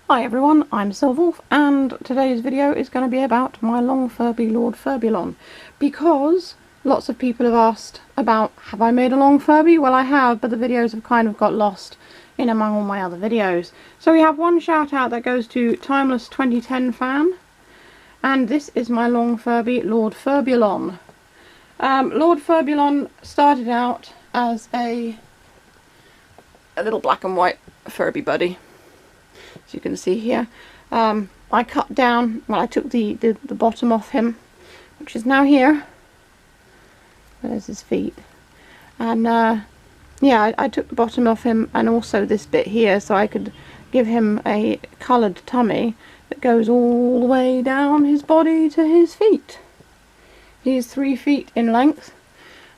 Hi everyone, I'm Silverwolf, and today's video is going to be about my long Furby Lord Furbulon, because lots of people have asked about have I made a long Furby? Well, I have, but the videos have kind of got lost in among all my other videos. So we have one shout out that goes to Timeless 2010 fan, and this is my long Furby Lord Furbulon. Lord Furbulon started out as a little black and white Furby buddy. As you can see here, I cut down, well, I took the bottom off him, which is now here. There's his feet. And yeah, I took the bottom off him and also this bit here, so I could give him a coloured tummy that goes all the way down his body to his feet. He's 3 feet in length.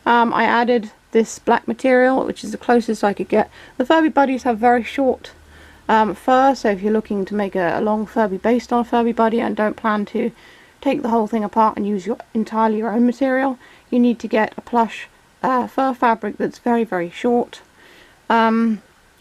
I added this black material, which is the closest I could get. The Furby buddies have very short fur, so if you're looking to make a long Furby based on a Furby buddy and don't plan to take the whole thing apart and use entirely your own material, you need to get a plush fur fabric that's very short. Now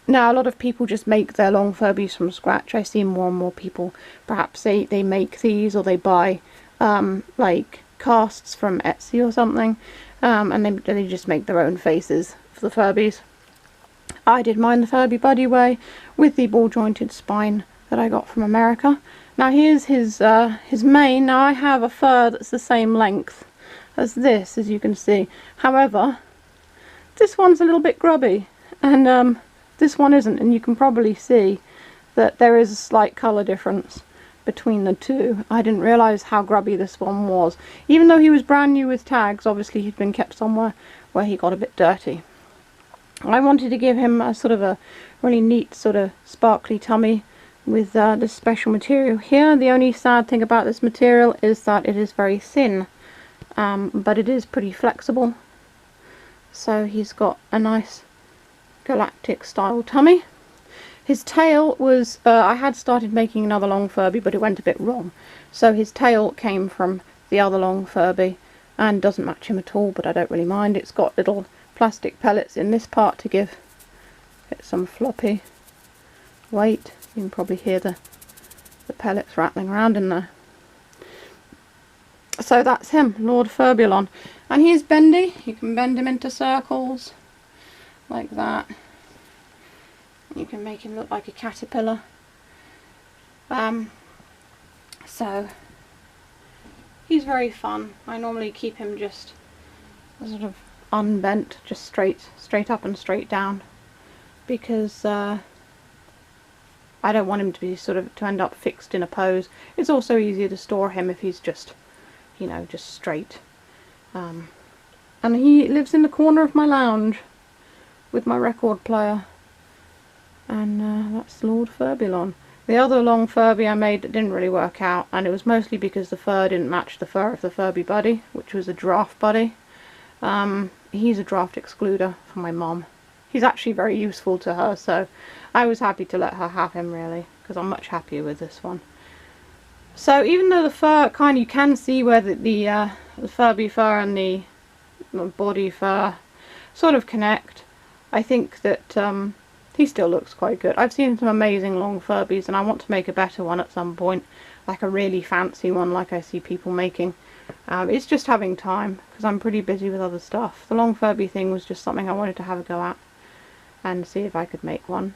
a lot of people just make their long Furbies from scratch. I see more and more people, perhaps they make these, or they buy like casts from Etsy or something, and they just make their own faces for the Furbies. I did mine the Furby buddy way with the ball jointed spine that I got from America. Now here's his mane. Now I have a fur that's the same length as this, as you can see. However, this one's a little bit grubby, and this one isn't, and you can probably see that there is a slight colour difference between the two. I didn't realise how grubby this one was. Even though he was brand new with tags, obviously he'd been kept somewhere where he got a bit dirty. I wanted to give him a sort of a really neat sort of sparkly tummy with this special material here. The only sad thing about this material is that it is very thin, but it is pretty flexible. So he's got a nice galactic style tummy. His tail was, I had started making another long Furby, but it went a bit wrong. So his tail came from the other long Furby and doesn't match him at all, but I don't really mind. It's got little plastic pellets in this part to give it some floppy weight. You can probably hear the pellets rattling around in there. So that's him, Lord Furbulon, and he's bendy. You can bend him into circles like that. You can make him look like a caterpillar. So he's very fun. I normally keep him just sort of unbent, just straight up and straight down, because I don't want him to be to end up fixed in a pose. It's also easier to store him if he's just, you know, just straight. And he lives in the corner of my lounge with my record player, and that's Lord Furbulon. The other long Furby I made that didn't really work out, and it was mostly because the fur didn't match the fur of the Furby buddy, which was a giraffe buddy. He's a draft excluder for my mom. He's actually very useful to her, so I was happy to let her have him, really, because I'm much happier with this one. So even though the fur, you can see where the Furby fur and the body fur sort of connect, I think that he still looks quite good. I've seen some amazing long Furbies, and I want to make a better one at some point, like a really fancy one like I see people making. It's just having time, because I'm pretty busy with other stuff. The long Furby thing was just something I wanted to have a go at and see if I could make one.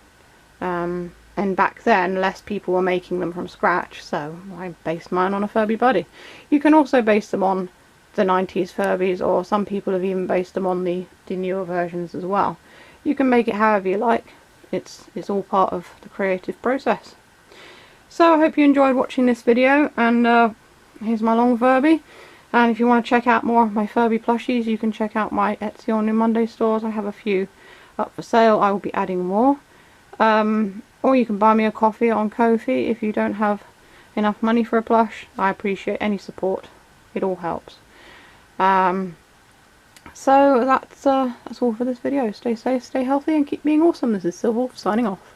And back then less people were making them from scratch, so I based mine on a Furby buddy. You can also base them on the 90s Furbies, or some people have even based them on the newer versions as well. You can make it however you like. It's all part of the creative process. So I hope you enjoyed watching this video, and here's my long Furby. And if you want to check out more of my Furby plushies, you can check out my Etsy or New Monday stores. I have a few up for sale. I will be adding more. Or you can buy me a coffee on Ko-fi if you don't have enough money for a plush. I appreciate any support. It all helps. So that's all for this video. Stay safe, stay healthy, and keep being awesome. This is Silverwolf signing off.